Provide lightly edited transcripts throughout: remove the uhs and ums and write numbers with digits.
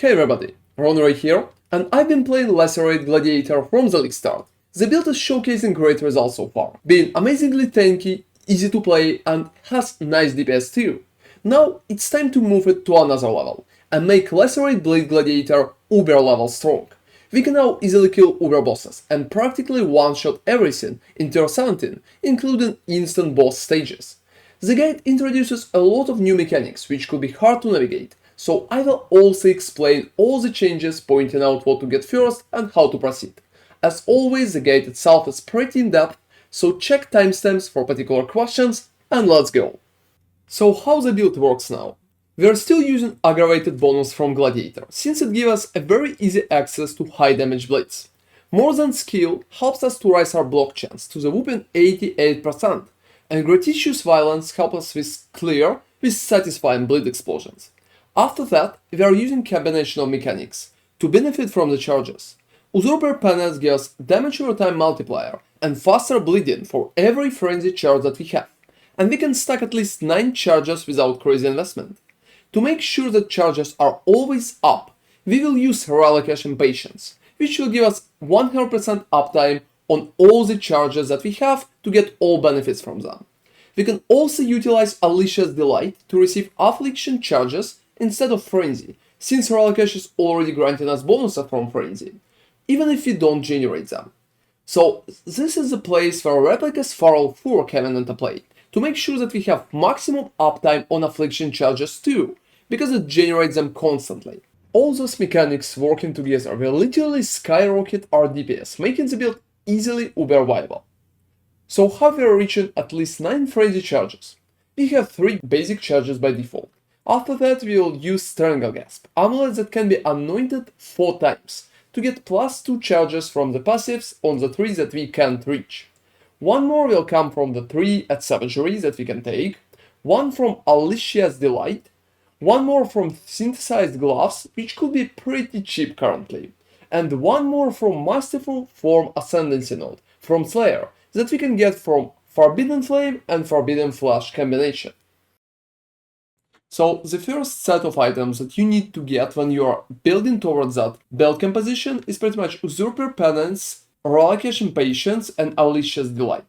Hey everybody, ronarray here, and I've been playing Lacerate Gladiator from the league start. The build is showcasing great results so far, being amazingly tanky, easy to play, and has nice DPS too. Now it's time to move it to another level, and make Lacerate Bleed Gladiator uber level strong. We can now easily kill uber bosses, and practically one-shot everything in tier 17, including instant boss stages. The guide introduces a lot of new mechanics which could be hard to navigate, so I will also explain all the changes, pointing out what to get first and how to proceed. As always, the guide itself is pretty in-depth, so check timestamps for particular questions, and let's go! So how the build works now? We are still using aggravated bonus from Gladiator, since it gives us a very easy access to high damage blades. More than skill helps us to raise our block chance to the whopping 88%, and gratuitous violence helps us with clear with satisfying bleed explosions. After that, we are using combination of mechanics to benefit from the charges. Usurper Penance gives damage over time multiplier and faster bleeding for every frenzy charge that we have, and we can stack at least 9 charges without crazy investment. To make sure that charges are always up, we will use Relic Impatience, which will give us 100% uptime on all the charges that we have to get all benefits from them. We can also utilize Olesya's Delight to receive Affliction charges instead of Frenzy, since Relic is already granting us bonuses from Frenzy, even if we don't generate them. So this is the place where Replica's Farrul 4 come into play, to make sure that we have maximum uptime on Affliction charges too, because it generates them constantly. All those mechanics working together will literally skyrocket our DPS, making the build easily uber viable. So how we are reaching at least 9 frenzy charges? We have 3 basic charges by default. After that, we will use Stranglegasp, amulet that can be anointed 4 times, to get +2 charges from the passives on the 3 that we can't reach. 1 more will come from the 3 at Savagery that we can take, 1 from Olesya's Delight, 1 more from Synthesized Gloves, which could be pretty cheap currently, and 1 more from Masterful Form Ascendancy Node from Slayer that we can get from Forbidden Flame and Forbidden Flash combination. So the first set of items that you need to get when you are building towards that build composition is pretty much Usurper Penance, Relic Impatience, and Olesya's Delight.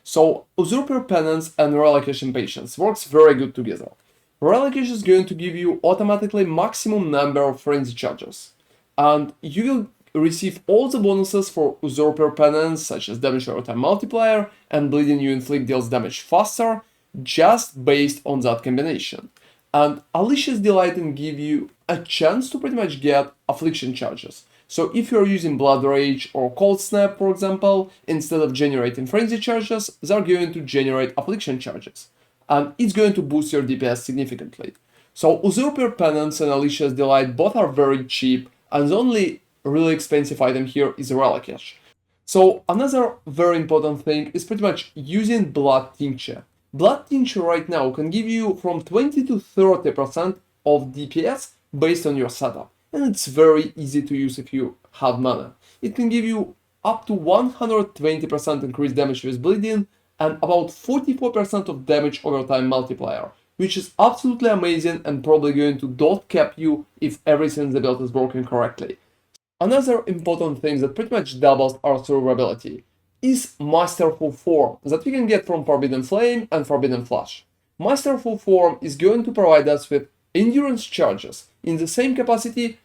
So Usurper Penance and Relic Impatience works very good together. Relic is going to give you automatically maximum number of frenzy charges, and you will receive all the bonuses for Usurper Penance, such as damage over time multiplier and bleeding you inflict deals damage faster, just based on that combination. And Olesya's Delight can give you a chance to pretty much get Affliction charges. So if you're using Blood Rage or Cold Snap, for example, instead of generating Frenzy charges, they're going to generate Affliction charges. And it's going to boost your DPS significantly. So Usurper Penance and Olesya's Delight both are very cheap, and the only really expensive item here is Relic. So another very important thing is pretty much using Blood Tincture. Blood Tincture right now can give you from 20 to 30% of DPS based on your setup, and it's very easy to use if you have mana. It can give you up to 120% increased damage with bleeding and about 44% of damage over time multiplier, which is absolutely amazing and probably going to dot cap you if everything in the build is working correctly. Another important thing that pretty much doubles our survivability is Masterful Form that we can get from Forbidden Flame and Forbidden Flash. Masterful Form is going to provide us with endurance charges in the same capacity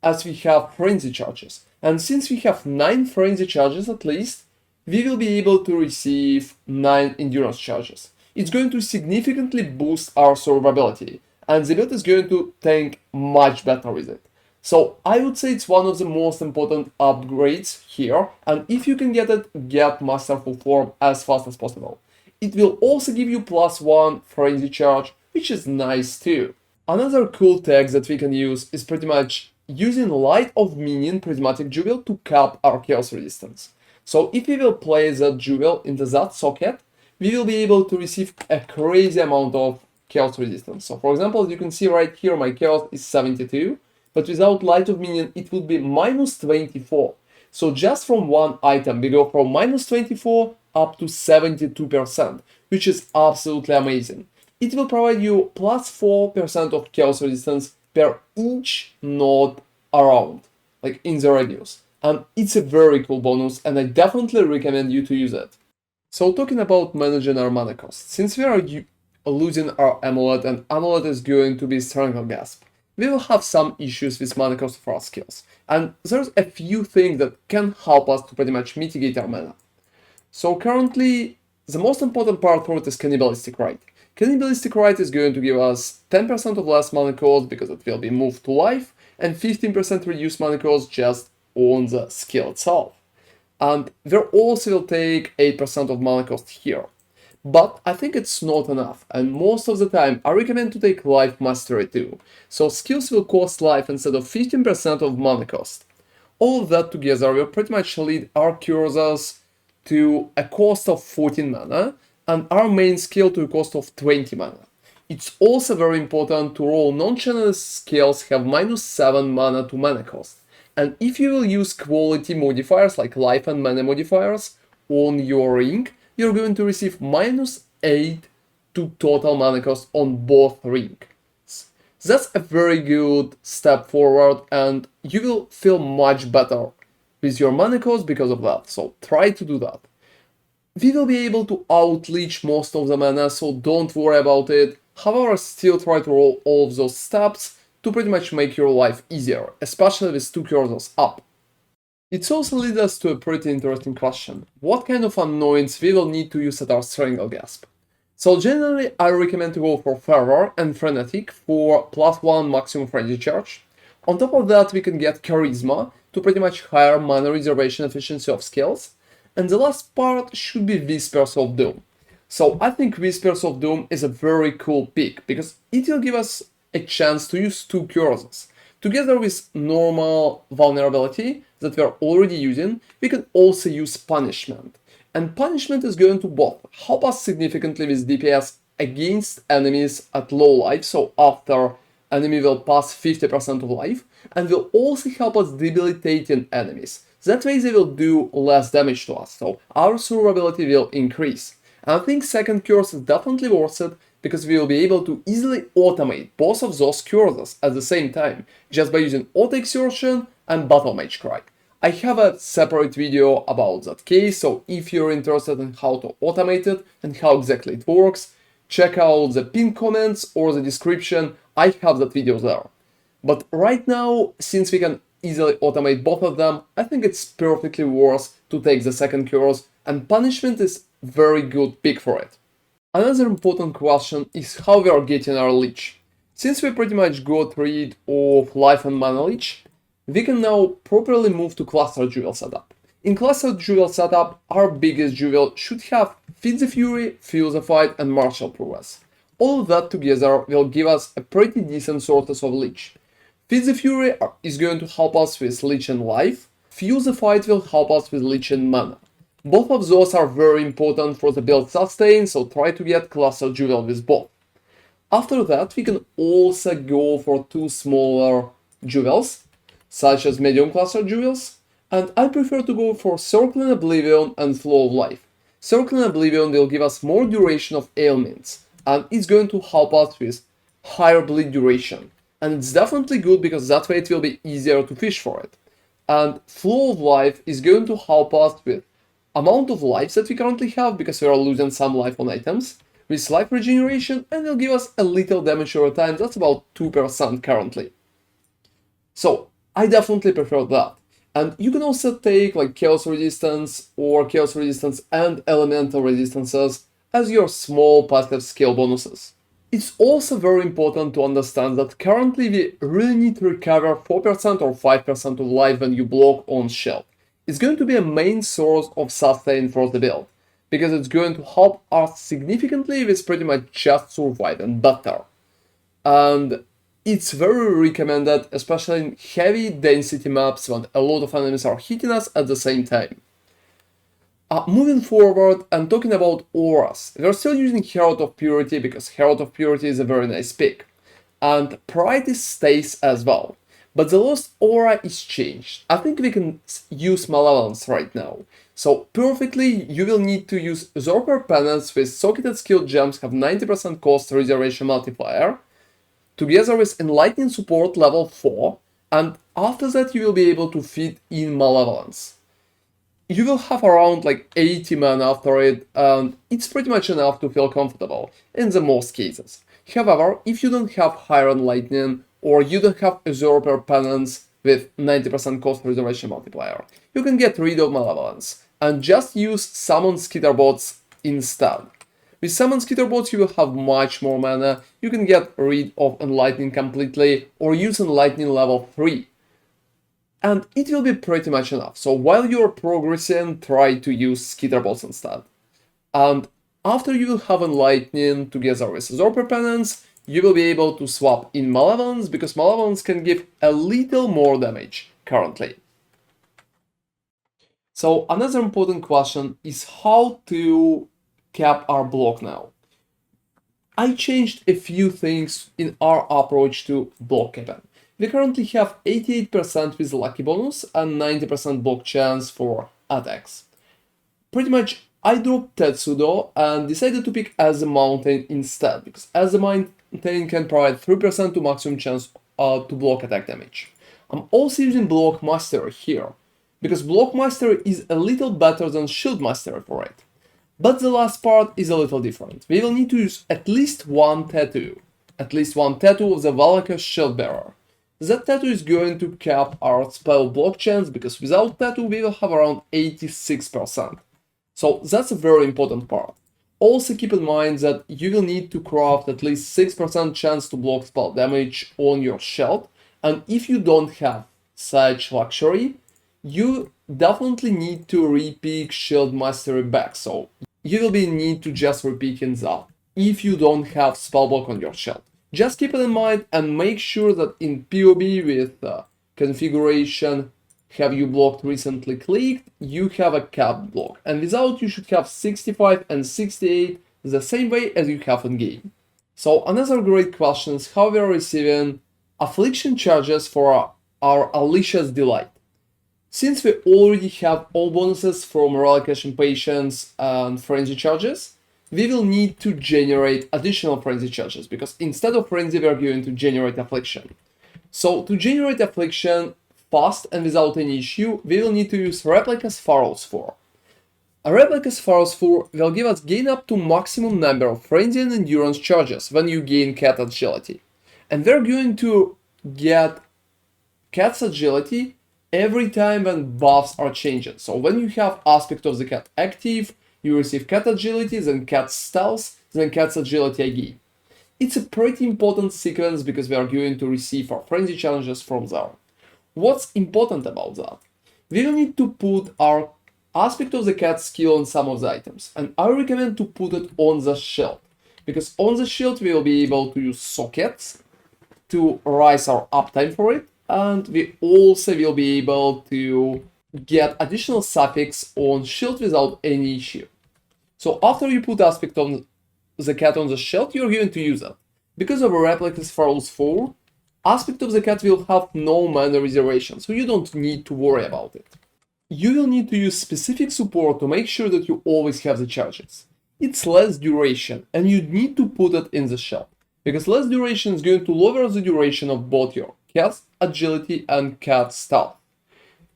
as we have frenzy charges, and since we have 9 frenzy charges at least, we will be able to receive 9 endurance charges. It's going to significantly boost our survivability, and the build is going to tank much better with it. So I would say it's one of the most important upgrades here, and if you can get it, get Masterful Form as fast as possible. It will also give you +1 frenzy charge, which is nice too. Another cool tag that we can use is pretty much using Light of Minion Prismatic Jewel to cap our chaos resistance. So if we will place that jewel into that socket, we will be able to receive a crazy amount of chaos resistance. So for example, as you can see right here, my chaos is 72. But without Light of Minion, it would be -24. So just from one item, we go from -24 up to 72%, which is absolutely amazing. It will provide you +4% of chaos resistance per each node around, like in the reviews. And it's a very cool bonus, and I definitely recommend you to use it. So talking about managing our mana cost, since we are losing our amulet and amulet is going to be Stranglegasp, we will have some issues with mana cost of our skills. And there's a few things that can help us to pretty much mitigate our mana. So currently, the most important part for it is Cannibalistic Rite. Cannibalistic Rite is going to give us 10% of less mana cost because it will be moved to life, and 15% reduced mana cost just on the skill itself. And we also will take 8% of mana cost here. But I think it's not enough, and most of the time I recommend to take Life Mastery too. So skills will cost life instead of 15% of mana cost. All of that together will pretty much lead our cursors to a cost of 14 mana, and our main skill to a cost of 20 mana. It's also very important to roll non-channel skills have -7 mana to mana cost. And if you will use quality modifiers like life and mana modifiers on your ring, you're going to receive -8 to total mana cost on both rings. That's a very good step forward, and you will feel much better with your mana cost because of that, so try to do that. We will be able to out-leech most of the mana, so don't worry about it. However, still try to roll all of those steps to pretty much make your life easier, especially with 2 cursors up. It also leads us to a pretty interesting question. What kind of Anoints we will need to use at our Stranglegasp? So generally, I recommend to go for Farrul and Frenetic for +1 maximum frenzy charge. On top of that, we can get Charisma to pretty much higher mana reservation efficiency of skills. And the last part should be Whispers of Doom. So I think Whispers of Doom is a very cool pick, because it will give us a chance to use 2 cursors. Together with normal vulnerability that we are already using, we can also use Punishment. And Punishment is going to both help us significantly with DPS against enemies at low life, so after enemy will pass 50% of life, and will also help us debilitating enemies. That way they will do less damage to us, so our survivability will increase. And I think second curse is definitely worth it, because we will be able to easily automate both of those cursors at the same time, just by using Auto Exertion and Battle Mage Cry. I have a separate video about that case, so if you're interested in how to automate it and how exactly it works, check out the pinned comments or the description, I have that video there. But right now, since we can easily automate both of them, I think it's perfectly worth to take the second curse, and Punishment is very good pick for it. Another important question is how we are getting our Leech. Since we pretty much got rid of life and mana Leech, we can now properly move to Cluster Jewel setup. In Cluster Jewel setup, our biggest jewel should have Feed the Fury, Feel the Fight and Martial Prowess. All of that together will give us a pretty decent sources of Leech. Feed the Fury is going to help us with Leech and life, Feel the Fight will help us with Leech and mana. Both of those are very important for the build sustain, so try to get Cluster Jewel with both. After that, we can also go for 2 smaller jewels, such as medium cluster jewels, and I prefer to go for Circling Oblivion and Flow of Life. Circling Oblivion will give us more duration of ailments, and it's going to help us with higher bleed duration. And it's definitely good because that way it will be easier to fish for it. And Flow of Life is going to help us with amount of lives that we currently have, because we are losing some life on items, with life regeneration, and will give us a little damage over time, that's about 2% currently. So I definitely prefer that. And you can also take like Chaos Resistance or Chaos Resistance and Elemental Resistances as your small passive skill bonuses. It's also very important to understand that currently we really need to recover 4% or 5% of life when you block on shield. It's going to be a main source of sustain for the build, because it's going to help us significantly with pretty much just surviving better. And it's very recommended, especially in heavy density maps when a lot of enemies are hitting us at the same time. Moving forward and talking about auras, we're still using Herald of Purity because Herald of Purity is a very nice pick. And Pride stays as well. But the Lost Aura is changed. I think we can use Malevolence right now. So perfectly, you will need to use Usurper Penance with Socketed Skill Gems have 90% cost reservation multiplier, together with Enlightening Support level 4 And after that, you will be able to feed in Malevolence. You will have around like 80 mana after it, and it's pretty much enough to feel comfortable in the most cases. However, if you don't have Iron Lightning, or you don't have Usurper Penance with 90% cost reservation multiplier, you can get rid of Malevolence and just use Summon Skitterbots instead. With Summon Skitterbots, you will have much more mana, you can get rid of Enlightening completely, or use Enlightening level 3. And it will be pretty much enough. So while you're progressing, try to use Skitterbots instead. And after you will have Enlightening together with Usurper Penance, you will be able to swap in Malevolence, because Malevolence can give a little more damage currently. So another important question is how to cap our block now. I changed a few things in our approach to block capping. We currently have 88% with lucky bonus and 90% block chance for attacks. Pretty much I dropped Tetsudo and decided to pick As the Mountain instead, because As the Mountain can provide 3% to maximum chance to block attack damage. I'm also using Block Mastery here, because Block Mastery is a little better than Shield Mastery for it. But the last part is a little different. We will need to use at least one tattoo of the Valakut Shield Bearer. That tattoo is going to cap our spell block chance, because without tattoo we will have around 86%. So that's a very important part. Also keep in mind that you will need to craft at least 6% chance to block spell damage on your shield, and if you don't have such luxury, you definitely need to repick Shield Mastery back, so you will be need to just repicking that if you don't have spell block on your shield. Just keep it in mind and make sure that in POB with configuration have you blocked recently clicked, you have a cap block, and without you should have 65 and 68 the same way as you have in game. So another great question is how we are receiving Affliction charges for our Olesya's Delight. Since we already have all bonuses from Relocation Patience and Frenzy charges, we will need to generate additional Frenzy charges, because instead of Frenzy we are going to generate Affliction. So to generate Affliction fast and without any issue, we will need to use Replica's Farrul's 4. A Replica's Farrul's 4 will give us gain up to maximum number of Frenzy and Endurance charges when you gain Cat Agility. And we're going to get Cat's Agility every time when buffs are changing. So when you have Aspect of the Cat active, you receive Cat Agility, then Cat Stealth, then Cat's Agility again. It's a pretty important sequence because we are going to receive our Frenzy challenges from there. What's important about that? We will need to put our Aspect of the Cat skill on some of the items, and I recommend to put it on the shield, because on the shield we will be able to use sockets to rise our uptime for it, and we also will be able to get additional suffix on shield without any issue. So after you put Aspect of the Cat on the shield, you're going to use it. Because of Replica's Farrul's 4, Aspect of the Cat will have no mana reservation, so you don't need to worry about it. You will need to use specific support to make sure that you always have the charges. It's less duration, and you need to put it in the shield, because less duration is going to lower the duration of both your Cat's Agility and Cat Stealth.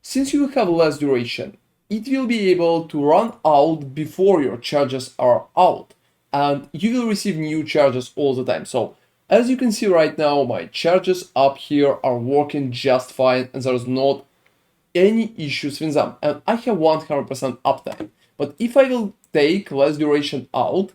Since you have less duration, it will be able to run out before your charges are out, and you will receive new charges all the time. So as you can see right now, my charges up here are working just fine, and there's not any issues with them, and I have 100% uptime. But if I will take less duration out,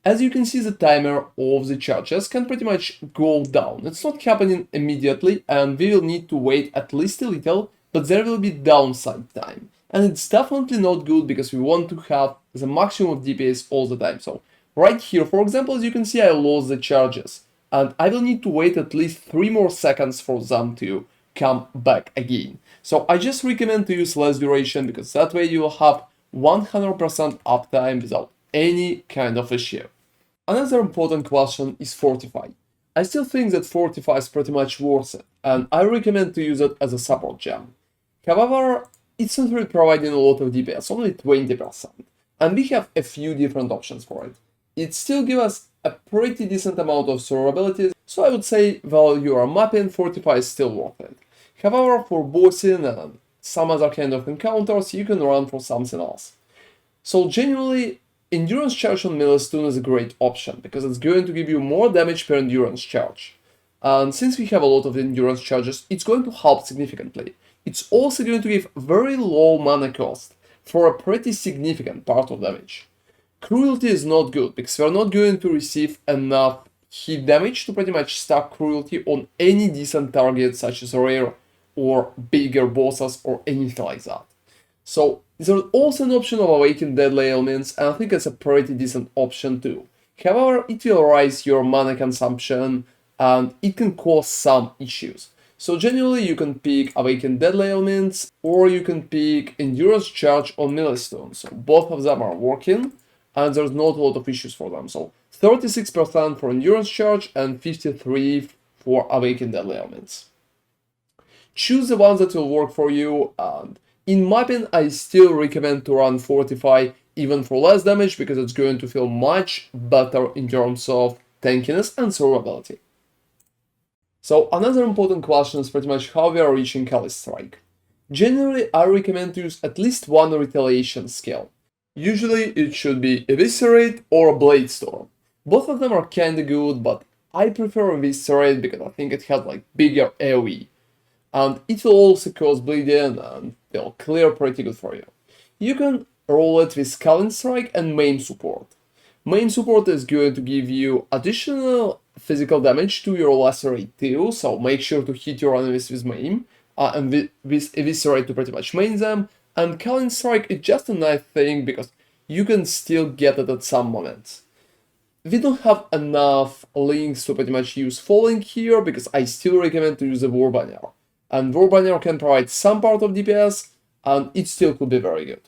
as you can see, the timer of the charges can pretty much go down. It's not happening immediately, and we will need to wait at least a little, but there will be downside time. And it's definitely not good, because we want to have the maximum of DPS all the time. So right here, for example, as you can see, I lost the charges, and I will need to wait at least 3 more seconds for them to come back again. So I just recommend to use less duration, because that way you will have 100% uptime without any kind of issue. Another important question is Fortify. I still think that Fortify is pretty much worth it, and I recommend to use it as a support gem. However, it's not really providing a lot of DPS, only 20%, and we have a few different options for it. It still gives us a pretty decent amount of survivability, so I would say while you are mapping, Fortify is still worth it. However, for bossing and some other kind of encounters, you can run for something else. So generally, Endurance Charge on melee stun is a great option, because it's going to give you more damage per Endurance Charge. And since we have a lot of Endurance Charges, it's going to help significantly. It's also going to give very low mana cost for a pretty significant part of damage. Cruelty is not good, because we're not going to receive enough hit damage to pretty much stack Cruelty on any decent target, such as rare or bigger bosses or anything like that. So there's also an option of Awaken Deadly Ailments, and I think it's a pretty decent option too. However, it will raise your mana consumption and it can cause some issues. So generally you can pick Awaken Deadly Ailments or you can pick Endurance Charge on melee stun. So both of them are working and there's not a lot of issues for them. So 36% for Endurance Charge and 53% for Awaken Deadly Ailments. Choose the ones that will work for you, and in my opinion, I still recommend to run Fortify even for less damage, because it's going to feel much better in terms of tankiness and survivability. So another important question is pretty much how we are reaching Culling Strike. Generally, I recommend to use at least one retaliation skill. Usually it should be Eviscerate or Blade Storm. Both of them are kinda good, but I prefer Eviscerate because I think it has like bigger AoE. And it will also cause bleeding and will clear pretty good for you. You can roll it with Culling Strike and MAIM support. MAIM support is going to give you additional physical damage to your Lacerate too, so make sure to hit your enemies with MAIM, and with Eviscerate to pretty much main them, and Culling Strike is just a nice thing because you can still get it at some moments. We don't have enough links to pretty much use Falling here, because I still recommend to use the War Banner. And War Banner can provide some part of DPS, and it still could be very good.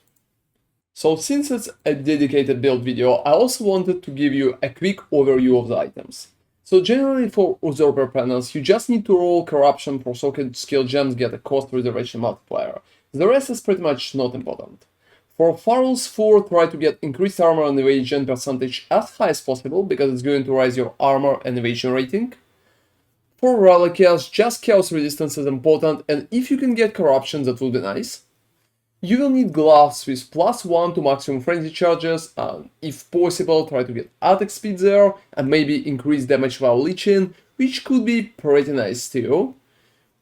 So since it's a dedicated build video, I also wanted to give you a quick overview of the items. So generally for Usurper panels, you just need to roll Corruption for socket skill gems, get a cost reservation multiplier. The rest is pretty much not important. For Farrul's 4, try to get increased armor and evasion percentage as high as possible, because it's going to raise your armor and evasion rating. For Reliquias, just chaos resistance is important, and if you can get corruption, that would be nice. You will need gloves with +1 to maximum frenzy charges, and if possible, try to get attack speed there, and maybe increase damage while leeching, which could be pretty nice too.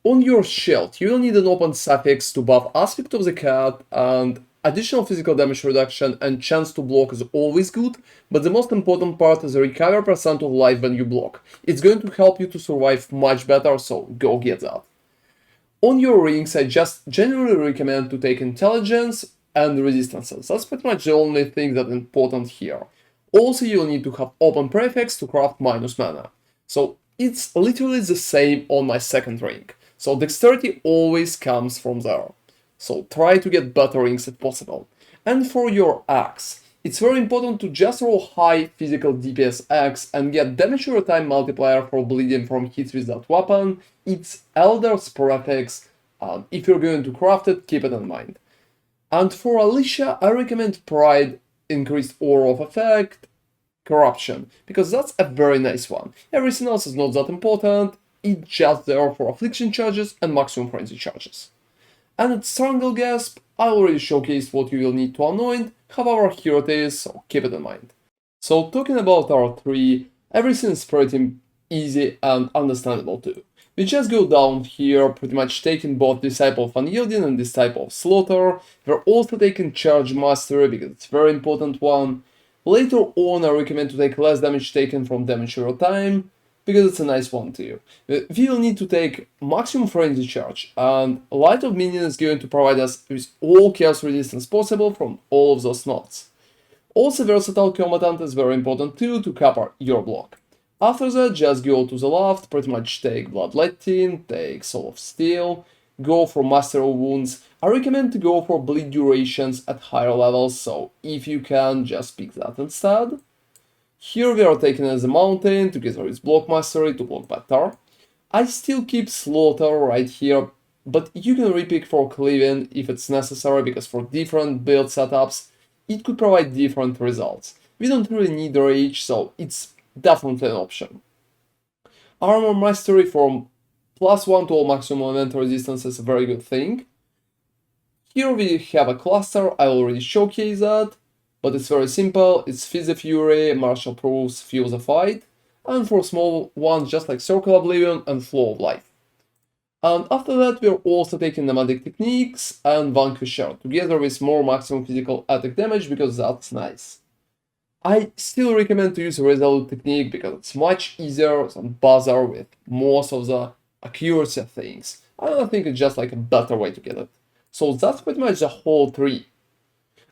On your shield, you will need an open suffix to buff Aspect of the Cat, and additional physical damage reduction and chance to block is always good, but the most important part is the recover percent of life when you block. It's going to help you to survive much better, so go get that. On your rings, I just generally recommend to take intelligence and resistances. That's pretty much the only thing that's important here. Also, you'll need to have open prefix to craft minus mana. So it's literally the same on my second ring. So dexterity always comes from there. So try to get better rings if possible. And for your axe, it's very important to just roll high physical DPS axe and get damage over time multiplier for bleeding from hits with that weapon. It's Elder's prefix, and if you're going to craft it, keep it in mind. And for Olesya, I recommend Pride, increased aura of effect, Corruption, because that's a very nice one. Everything else is not that important, it's just there for Affliction charges and maximum frenzy charges. And at Stranglegasp, I already showcased what you will need to anoint, however here it is, so keep it in mind. So talking about our 3, everything is pretty easy and understandable too. We just go down here, pretty much taking both Disciple of Unyielding and Disciple of Slaughter. We're also taking Charge Mastery because it's a very important one. Later on, I recommend to take less damage taken from damage over time, because it's a nice one too. We will need to take maximum frenzy charge, and Light of Minion is going to provide us with all chaos resistance possible from all of those nodes. Also, Versatile Combatant is very important too to cover your block. After that, just go to the left, pretty much take Bloodletting, take Soul of Steel, go for Master of Wounds. I recommend to go for bleed durations at higher levels, so if you can, just pick that instead. Here we are taking as a mountain together with block mastery to block better. I still keep Slaughter right here, but you can repick for cleaving if it's necessary, because for different build setups it could provide different results. We don't really need Rage, so it's definitely an option. Armor mastery from +1 to all maximum elemental resistance is a very good thing. Here we have a cluster, I already showcased that, but it's very simple. It's Feed the Fury, Martial Proofs, Feel the Fight, and for small ones just like Circle Oblivion and Flow of Life. And after that we're also taking Nomadic Techniques and Vanquisher, together with more maximum physical attack damage because that's nice. I still recommend to use Resolute Technique because it's much easier than bother with most of the accuracy things. I think it's just like a better way to get it. So that's pretty much the whole tree.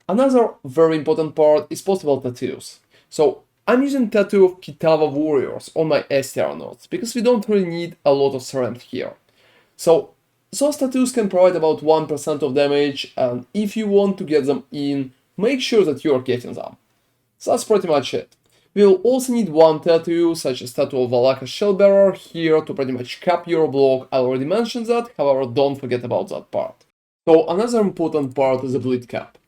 Another very important part is possible tattoos. So I'm using tattoo of Kitava Warriors on my STR nodes because we don't really need a lot of strength here. So those tattoos can provide about 1% of damage, and if you want to get them in, make sure that you are getting them. So that's pretty much it. We will also need one tattoo, such as Tattoo of Valaka Shellbearer, here to pretty much cap your block. I already mentioned that, however, don't forget about that part. So another important part is the bleed cap.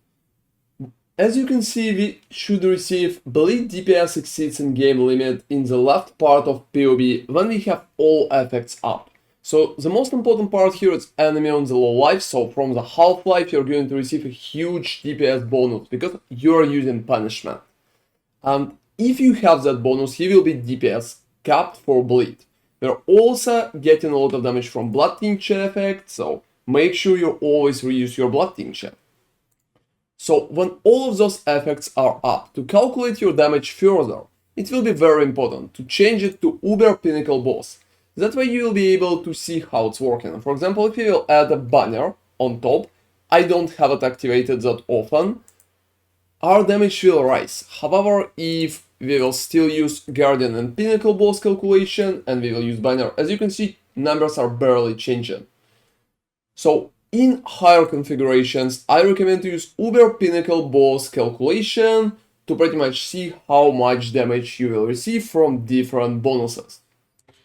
As you can see, we should receive bleed DPS exceeds in-game limit in the left part of POB when we have all effects up. So the most important part here is enemy on the low life, so from the half-life you're going to receive a huge DPS bonus because you're using punishment. And if you have that bonus, he will be DPS capped for bleed. You're also getting a lot of damage from blood tincture effect, so make sure you always reuse your blood tincture. So when all of those effects are up, to calculate your damage further, it will be very important to change it to Uber Pinnacle Boss. That way you will be able to see how it's working. For example, if you will add a banner on top, I don't have it activated that often, our damage will rise. However, if we will still use Guardian and Pinnacle Boss calculation and we will use banner, as you can see, numbers are barely changing. So in higher configurations, I recommend to use Uber Pinnacle Boss calculation to pretty much see how much damage you will receive from different bonuses.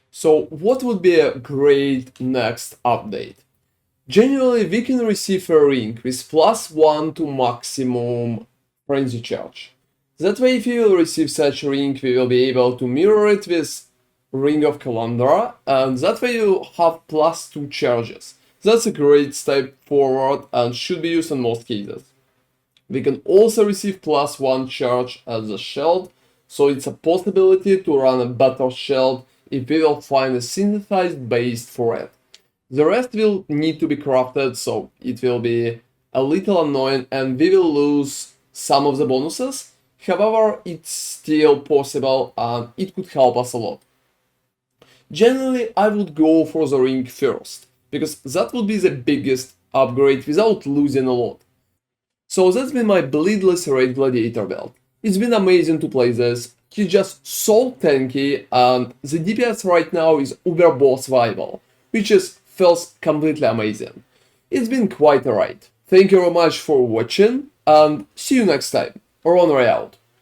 So what would be a great next update? Generally, we can receive a ring with +1 to maximum frenzy charge. That way, if you will receive such a ring, we will be able to mirror it with Ring of Calandra, and that way you'll have +2 charges. That's a great step forward and should be used in most cases. We can also receive +1 charge as a shield, so it's a possibility to run a better shield if we will find a synthesized base for it. The rest will need to be crafted, so it will be a little annoying and we will lose some of the bonuses. However, it's still possible and it could help us a lot. Generally, I would go for the ring first, because that would be the biggest upgrade without losing a lot. So that's been my Bleed Lacerate Gladiator build. It's been amazing to play this. He's just so tanky and the DPS right now is uber boss viable, which feels completely amazing. It's been quite alright. Thank you very much for watching and see you next time. ronarray out.